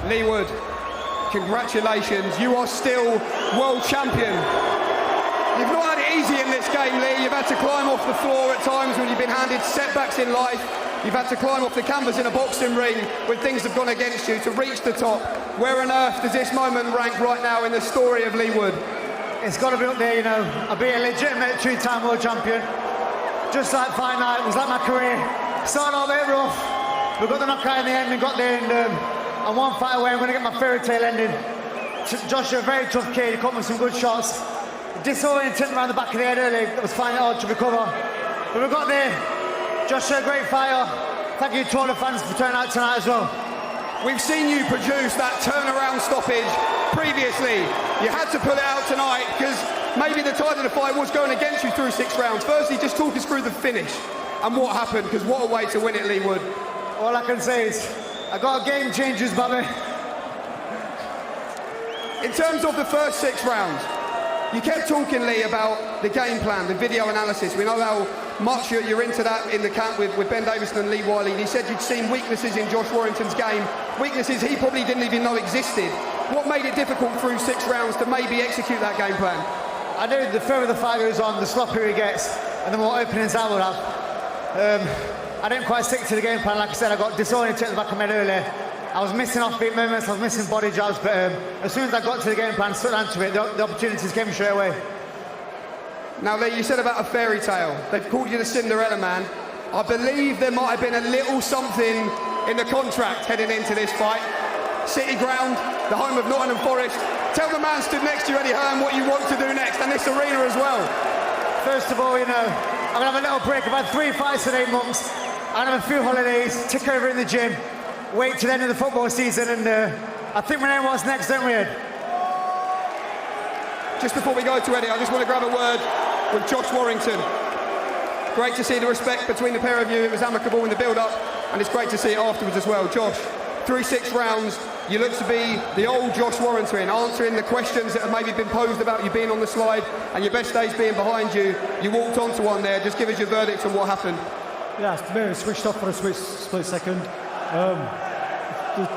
Leigh Wood, congratulations, you are still world champion. You've not had it easy in this game, Leigh. You've had to climb off the floor at times when you've been handed setbacks in life. You've had to climb off the canvas in a boxing ring when things have gone against you to reach the top. Where on earth does this moment rank right now in the story of Leigh Wood? It's got to be up there, you know. I'll be a legitimate three-time world champion. Just like fight night, it was like my career. Started all a bit rough. We got the knockout in the end and got there, and I'm one fight away. I'm going to get my fairy tale ending. Joshua, a very tough kid. He caught me some good shots. Disoriented around the back of the head early. It was finding it hard to recover. But we got there. Joshua, a great fighter. Thank you to all the fans for turning out tonight as well. We've seen you produce that turnaround stoppage previously. You had to pull it out tonight because maybe the tide of the fight was going against you through 6 rounds. Firstly, just talk us through the finish and what happened, because what a way to win it, Leigh Wood. All I can say is, I got a game changers, Bobby. In terms of the first 6 rounds, you kept talking, Leigh, about the game plan, the video analysis. We know how much you're into that in the camp with Ben Davison and Lee Wiley. And he said you'd seen weaknesses in Josh Warrington's game, weaknesses he probably didn't even know existed. What made it difficult through 6 rounds to maybe execute that game plan? I knew the further the fight goes on, the sloppier he gets, and the more openings I would have. I didn't quite stick to the game plan. Like I said, I got disoriented at the back of my head earlier. I was missing offbeat movements, I was missing body jabs, but as soon as I got to the game plan, stuck down to it, the opportunities came straight away. Now, Leigh, you said about a fairy tale. They've called you the Cinderella Man. I believe there might have been a little something in the contract heading into this fight. City ground, the home of Nottingham Forest. Tell the man stood next to you, Eddie Hearn, what you want to do next, and this arena as well. First of all, you know, I'm going to have a little break. I've had 3 fights in 8 months. I'm going to have a few holidays, tick over in the gym, wait till the end of the football season, and I think we know what's next, don't we, Ed? Just before we go to Eddie, I just want to grab a word with Josh Warrington. Great to see the respect between the pair of you. It was amicable in the build-up, and it's great to see it afterwards as well. Josh, through 6 rounds, you look to be the old Josh Warrington, answering the questions that have maybe been posed about you being on the slide and your best days being behind you. You walked onto one there. Just give us your verdict on what happened. Yeah, it's maybe switched off for a split second.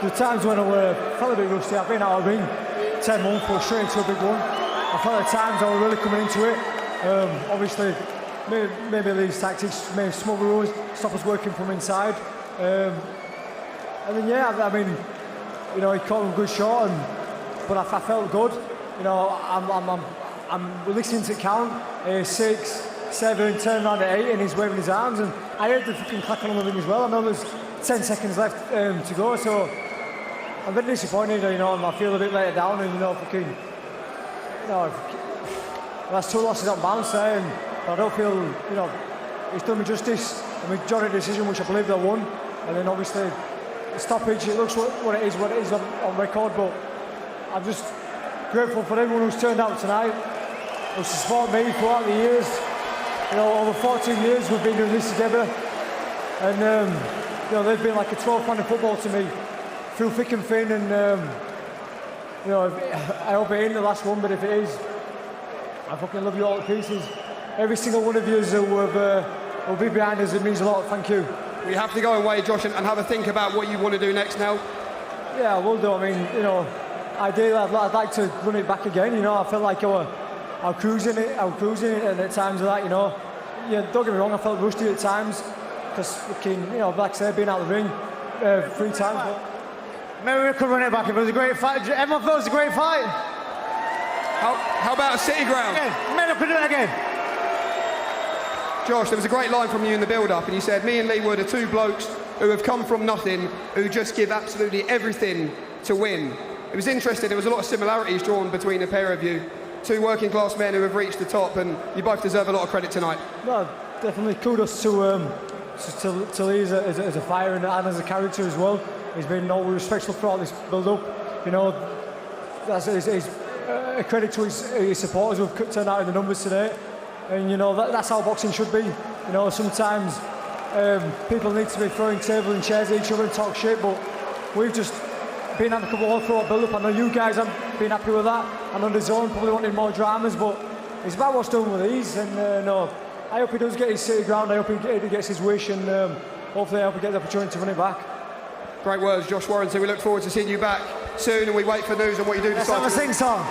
The times when I felt a bit rusty, I've been out of the ring 10 months, but straight into a big one. I felt at times I was really coming into it. Obviously, maybe Leigh's tactics, maybe small rules, stop us working from inside. And then, yeah, I mean, you know, he caught him a good shot, but I felt good. You know, I'm listening to count, 6, 7, turn around at 8, and he's waving his arms, and I heard the fucking clack on the ring as well. I know there's 10 seconds left to go, so I'm very disappointed, you know, and I feel a bit let down, and, you know, that's 2 losses on bounce there, and I don't feel, you know, he's done me justice. A majority decision, which I believe they won, and then obviously the stoppage, it looks what it is on record, but I'm just grateful for everyone who's turned out tonight, who's supported me throughout the years. You know, over 14 years we've been doing this together, and you know, they've been like a 12th man of football to me through thick and thin, and you know, I hope it ain't the last one, but if it is, I fucking love you all to pieces. Every single one of you who will be behind us, it means a lot. Thank you. We have to go away, Josh, and have a think about what you want to do next now. Yeah, I will do. I mean, you know, ideally I'd like to run it back again. You know, I felt like I was cruising it, and at times of that, you know, yeah, don't get me wrong, I felt rusty at times because, you know, like I said, being out of the ring 3 times. But maybe we could run it back if it was a great fight. Everyone feels a great fight. How about a city ground? Again. Maybe we could do it again. Josh, there was a great line from you in the build-up, and you said, me and Leigh Wood are 2 blokes who have come from nothing, who just give absolutely everything to win. It was interesting, there was a lot of similarities drawn between the pair of you. 2 working-class men who have reached the top, and you both deserve a lot of credit tonight. Well, definitely kudos to Leigh as a fighter and as a character as well. He's been always respectful throughout this build-up. You know, that's a credit to his supporters who have turned out in the numbers today. And, you know, that's how boxing should be. You know, sometimes people need to be throwing tables and chairs at each other and talk shit, but we've just been amicable all throughout build-up. I know you guys haven't been happy with that. I know the zone probably wanted more dramas, but it's about what's done with these. And, no, I hope he does get his city ground. I hope he gets his wish, and hopefully I hope he gets the opportunity to run it back. Great words, Josh Warrington. We look forward to seeing you back soon, and we wait for news on what you do. Let's have a sing-song.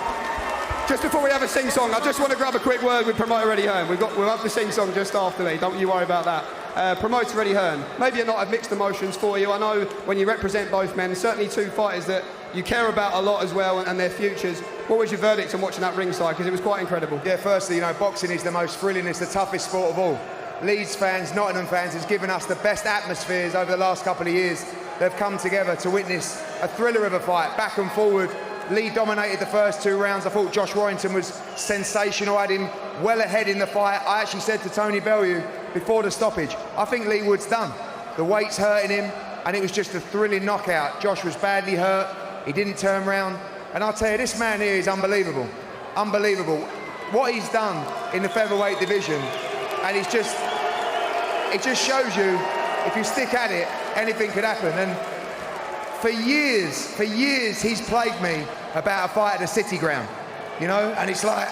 Just before we have a sing-song, I just want to grab a quick word with promoter Eddie Hearn. We'll have the sing-song just after me, don't you worry about that. Promoter Eddie Hearn, maybe a lot of mixed emotions for you. I know when you represent both men, certainly two fighters that you care about a lot as well and their futures. What was your verdict on watching that ringside? Because it was quite incredible. Yeah, firstly, you know, boxing is the most thrilling, it's the toughest sport of all. Leeds fans, Nottingham fans, has given us the best atmospheres over the last couple of years. They've come together to witness a thriller of a fight, back and forward. Leigh dominated the first 2 rounds. I thought Josh Warrington was sensational. I had him well ahead in the fight. I actually said to Tony Bellew before the stoppage, I think Leigh Wood's done. The weight's hurting him, and it was just a thrilling knockout. Josh was badly hurt. He didn't turn round. And I'll tell you, this man here is unbelievable. Unbelievable. What he's done in the featherweight division, and it just shows you, if you stick at it, anything could happen. And for years, he's plagued me about a fight at the City Ground, you know, and it's like...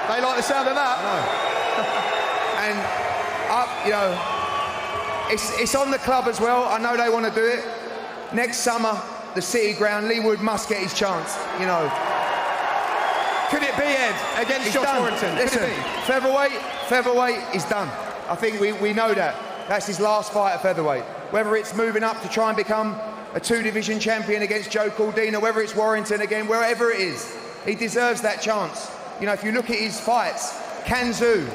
They like the sound of that. And, you know, it's on the club as well. I know they want to do it. Next summer, the City Ground, Leigh Wood must get his chance, you know. Could it be, Ed, against Josh Warrington? Listen, featherweight is done. I think we know that. That's his last fight at featherweight. Whether it's moving up to try and become a 2-division champion against Joe Caldina, whether it's Warrington again, wherever it is, he deserves that chance. You know, if you look at his fights, Kanzu,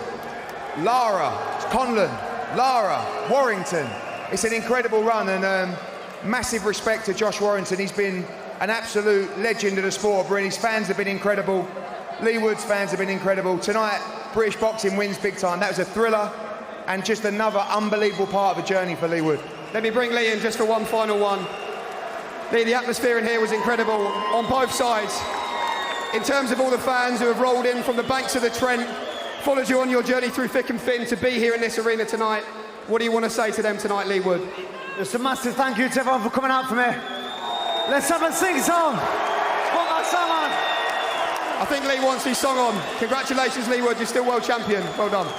Lara, Conlon, Lara, Warrington, it's an incredible run, and massive respect to Josh Warrington. He's been an absolute legend of the sport, and his fans have been incredible. Leigh Wood's fans have been incredible. Tonight, British boxing wins big time. That was a thriller, and just another unbelievable part of the journey for Leigh Wood. Let me bring Leigh in just for one final one. Leigh, the atmosphere in here was incredible on both sides. In terms of all the fans who have rolled in from the banks of the Trent, followed you on your journey through thick and thin to be here in this arena tonight, what do you want to say to them tonight, Leigh Wood? Just a massive thank you to everyone for coming out for me. Let's have a sing-song. Put that song on. I think Leigh wants his song on. Congratulations, Leigh Wood, you're still world champion. Well done.